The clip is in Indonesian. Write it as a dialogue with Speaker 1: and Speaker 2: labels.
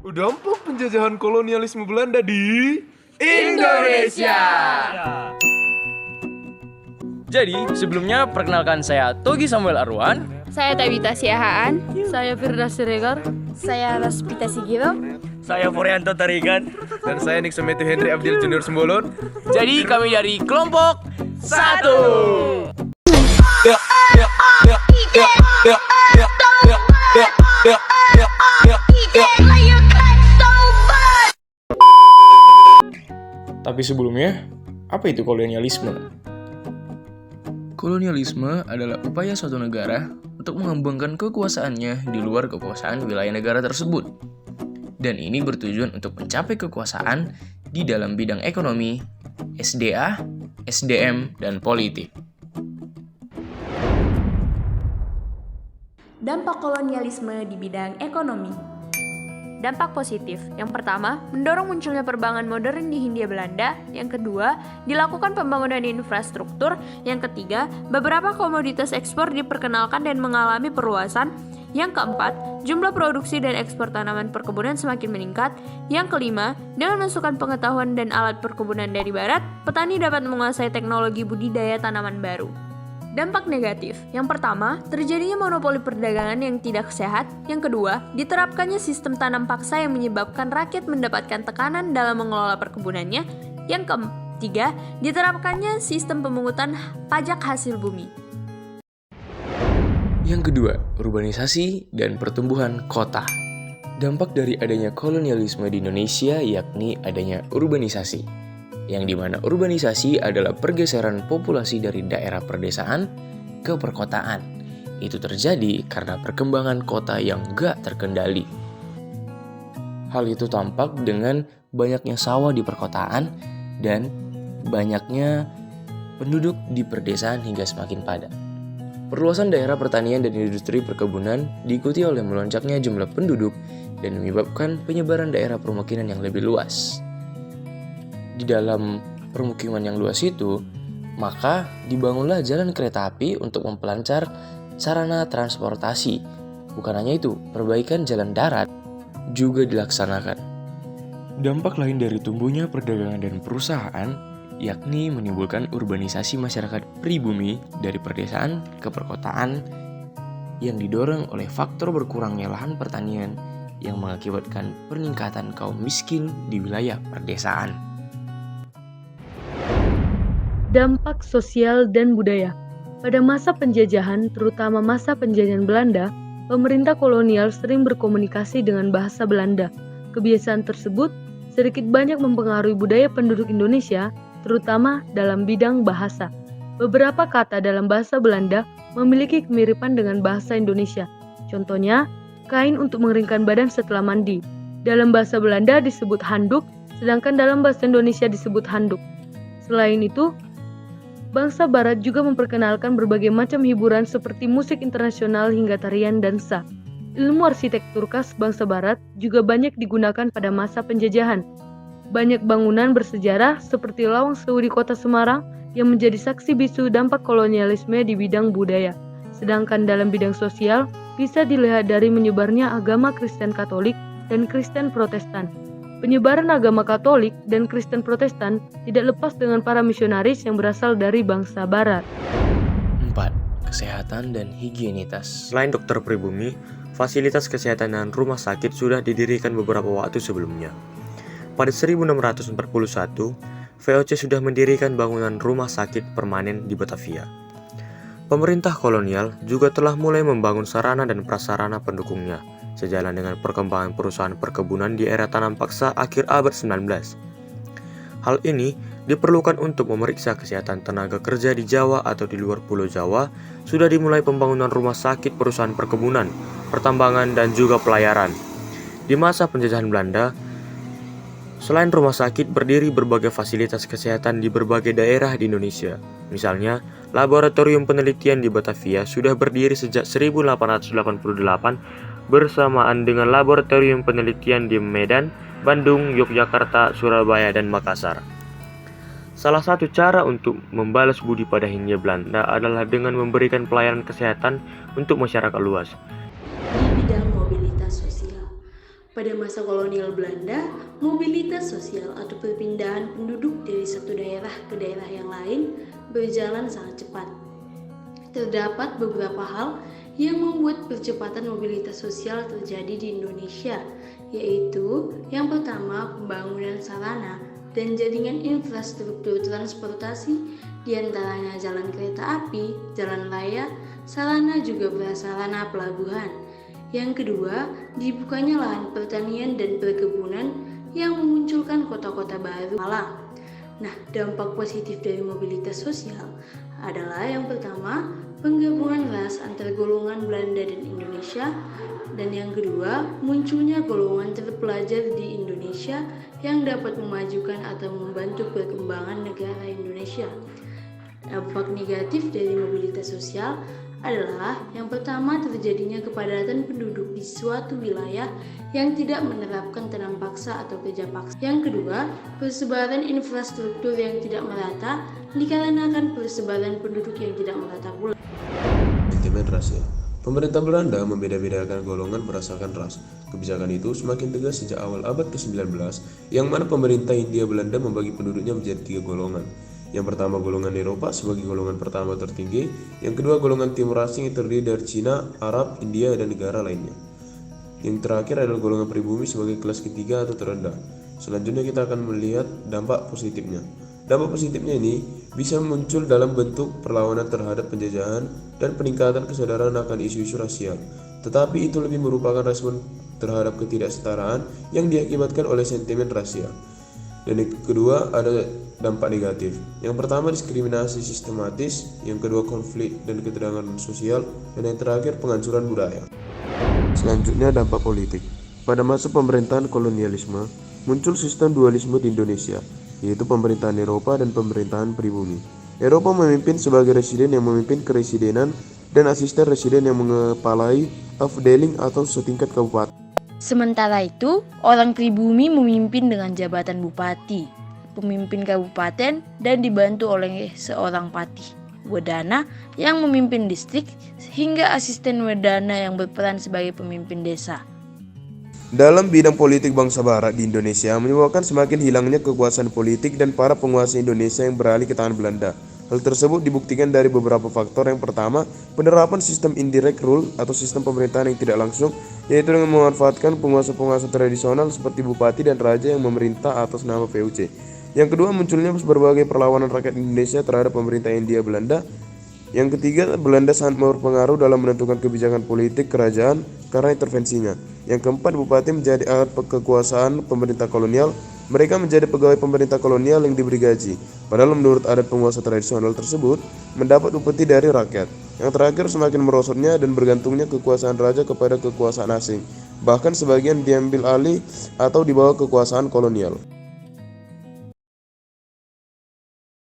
Speaker 1: Dampak penjajahan kolonialisme Belanda di
Speaker 2: Indonesia.
Speaker 3: Jadi, sebelumnya perkenalkan saya Togi Samuel Arwan.
Speaker 4: Saya Tabita Siahaan.
Speaker 5: Saya Firda Siregar.
Speaker 6: Saya Raspita Sigiro.
Speaker 2: Saya Furianto Tarigan.
Speaker 1: Dan saya Niksometu Henry Abdil Junior Sembolon.
Speaker 3: Jadi, kami dari kelompok 1.
Speaker 7: Tapi sebelumnya, apa itu kolonialisme? Kolonialisme adalah upaya suatu negara untuk mengembangkan kekuasaannya di luar kekuasaan wilayah negara tersebut. Dan ini bertujuan untuk mencapai kekuasaan di dalam bidang ekonomi, SDA, SDM, dan politik.
Speaker 6: Dampak kolonialisme di bidang ekonomi.
Speaker 4: Dampak positif. Yang pertama, mendorong munculnya perbankan modern di Hindia Belanda. Yang kedua, dilakukan pembangunan infrastruktur. Yang ketiga, beberapa komoditas ekspor diperkenalkan dan mengalami perluasan. Yang keempat, jumlah produksi dan ekspor tanaman perkebunan semakin meningkat. Yang kelima, dengan masukan pengetahuan dan alat perkebunan dari barat, petani dapat menguasai teknologi budidaya tanaman baru. Dampak negatif. Yang pertama, terjadinya monopoli perdagangan yang tidak sehat. Yang kedua, diterapkannya sistem tanam paksa yang menyebabkan rakyat mendapatkan tekanan dalam mengelola perkebunannya. Yang ketiga, diterapkannya sistem pemungutan pajak hasil bumi.
Speaker 7: Yang kedua, urbanisasi dan pertumbuhan kota. Dampak dari adanya kolonialisme di Indonesia yakni adanya urbanisasi, yang dimana urbanisasi adalah pergeseran populasi dari daerah perdesaan ke perkotaan. Itu terjadi karena perkembangan kota yang gak terkendali. Hal itu tampak dengan banyaknya sawah di perkotaan dan banyaknya penduduk di perdesaan hingga semakin padat. Perluasan daerah pertanian dan industri perkebunan diikuti oleh melonjaknya jumlah penduduk dan menyebabkan penyebaran daerah permukiman yang lebih luas. Di dalam permukiman yang luas itu, maka dibangunlah jalan kereta api untuk memperlancar sarana transportasi. Bukan hanya itu, perbaikan jalan darat juga dilaksanakan. Dampak lain dari tumbuhnya perdagangan dan perusahaan, yakni menimbulkan urbanisasi masyarakat pribumi dari perdesaan ke perkotaan yang didorong oleh faktor berkurangnya lahan pertanian yang mengakibatkan peningkatan kaum miskin di wilayah perdesaan.
Speaker 5: Dampak sosial dan budaya. Pada masa penjajahan, terutama masa penjajahan Belanda, pemerintah kolonial sering berkomunikasi dengan bahasa Belanda. Kebiasaan tersebut sedikit banyak mempengaruhi budaya penduduk Indonesia, terutama dalam bidang bahasa. Beberapa kata dalam bahasa Belanda memiliki kemiripan dengan bahasa Indonesia. Contohnya, kain untuk mengeringkan badan setelah mandi. Dalam bahasa Belanda disebut handuk, sedangkan dalam bahasa Indonesia disebut handuk. Selain itu, bangsa Barat juga memperkenalkan berbagai macam hiburan seperti musik internasional hingga tarian dansa. Ilmu arsitektur khas bangsa Barat juga banyak digunakan pada masa penjajahan. Banyak bangunan bersejarah seperti Lawang Sewu di kota Semarang yang menjadi saksi bisu dampak kolonialisme di bidang budaya. Sedangkan dalam bidang sosial bisa dilihat dari menyebarnya agama Kristen Katolik dan Kristen Protestan. Penyebaran agama Katolik dan Kristen Protestan tidak lepas dengan para misionaris yang berasal dari bangsa Barat.
Speaker 7: 4. Kesehatan dan higienitas.
Speaker 2: Selain dokter pribumi, fasilitas kesehatan dan rumah sakit sudah didirikan beberapa waktu sebelumnya. Pada 1641, VOC sudah mendirikan bangunan rumah sakit permanen di Batavia. Pemerintah kolonial juga telah mulai membangun sarana dan prasarana pendukungnya, sejalan dengan perkembangan perusahaan perkebunan di era tanam paksa akhir abad 19. Hal ini diperlukan untuk memeriksa kesehatan tenaga kerja di Jawa atau di luar Pulau Jawa. Sudah dimulai pembangunan rumah sakit perusahaan perkebunan, pertambangan, dan juga pelayaran. Di masa penjajahan Belanda, selain rumah sakit, berdiri berbagai fasilitas kesehatan di berbagai daerah di Indonesia. Misalnya, laboratorium penelitian di Batavia sudah berdiri sejak 1888 bersamaan dengan laboratorium penelitian di Medan, Bandung, Yogyakarta, Surabaya, dan Makassar. Salah satu cara untuk membalas budi pada Hindia Belanda adalah dengan memberikan pelayanan kesehatan untuk masyarakat luas.
Speaker 8: Di bidang mobilitas sosial, Pada masa kolonial Belanda, mobilitas sosial atau perpindahan penduduk dari satu daerah ke daerah yang lain berjalan sangat cepat. Terdapat beberapa hal yang membuat percepatan mobilitas sosial terjadi di Indonesia, yaitu yang pertama pembangunan sarana dan jaringan infrastruktur transportasi, diantaranya jalan kereta api, jalan raya, sarana juga prasarana pelabuhan. Yang kedua, dibukanya lahan pertanian dan perkebunan yang memunculkan kota-kota baru. Nah, dampak positif dari mobilitas sosial adalah yang pertama, penggabungan ras antar golongan Belanda dan Indonesia, dan yang kedua, munculnya golongan terpelajar di Indonesia yang dapat memajukan atau membantu perkembangan negara Indonesia. Dampak negatif dari mobilitas sosial adalah yang pertama, terjadinya kepadatan penduduk di suatu wilayah yang tidak menerapkan tanam paksa atau kerja paksa. Yang kedua, persebaran infrastruktur yang tidak merata dikarenakan persebaran penduduk yang tidak merata pula.
Speaker 9: Sentimen rasial. Pemerintah Belanda membeda-bedakan golongan berdasarkan ras. Kebijakan itu semakin tegas sejak awal abad ke-19, yang mana pemerintah Hindia Belanda membagi penduduknya menjadi 3 golongan. Yang pertama, golongan Eropa sebagai golongan pertama tertinggi. Yang kedua, golongan timur asing yang terdiri dari Cina, Arab, India, dan negara lainnya. Yang terakhir adalah golongan pribumi sebagai kelas ketiga atau terendah. Selanjutnya kita akan melihat dampak positifnya. Dampak positifnya ini bisa muncul dalam bentuk perlawanan terhadap penjajahan dan peningkatan kesadaran akan isu-isu rasial. Tetapi itu lebih merupakan respon terhadap ketidaksetaraan yang diakibatkan oleh sentimen rasial. Dan yang kedua ada dampak negatif. Yang pertama, diskriminasi sistematis, yang kedua konflik dan ketegangan sosial, dan yang terakhir penghancuran budaya. Selanjutnya dampak politik. Pada masa pemerintahan kolonialisme, muncul sistem dualisme di Indonesia, yaitu pemerintahan Eropa dan pemerintahan pribumi. Eropa memimpin sebagai residen yang memimpin keresidenan dan asisten residen yang mengepalai afdeling atau setingkat kabupaten.
Speaker 10: Sementara itu, orang pribumi memimpin dengan jabatan bupati, pemimpin kabupaten, dan dibantu oleh seorang patih wedana yang memimpin distrik, hingga asisten wedana yang berperan sebagai pemimpin desa.
Speaker 9: Dalam bidang politik bangsa barat di Indonesia menyebabkan semakin hilangnya kekuasaan politik dan para penguasa Indonesia yang beralih ke tangan Belanda. Hal tersebut dibuktikan dari beberapa faktor. Yang pertama, penerapan sistem indirect rule atau sistem pemerintahan yang tidak langsung, yaitu dengan memanfaatkan penguasa-penguasa tradisional seperti bupati dan raja yang memerintah atas nama VOC. Yang kedua, munculnya berbagai perlawanan rakyat Indonesia terhadap pemerintah Hindia Belanda. Yang ketiga, Belanda sangat berpengaruh dalam menentukan kebijakan politik kerajaan karena intervensinya. Yang keempat, bupati menjadi alat kekuasaan pemerintah kolonial. Mereka menjadi pegawai pemerintah kolonial yang diberi gaji, padahal menurut adat penguasa tradisional tersebut mendapat upeti dari rakyat. Yang terakhir, semakin merosotnya dan bergantungnya kekuasaan raja kepada kekuasaan asing, bahkan sebagian diambil alih atau dibawa kekuasaan kolonial.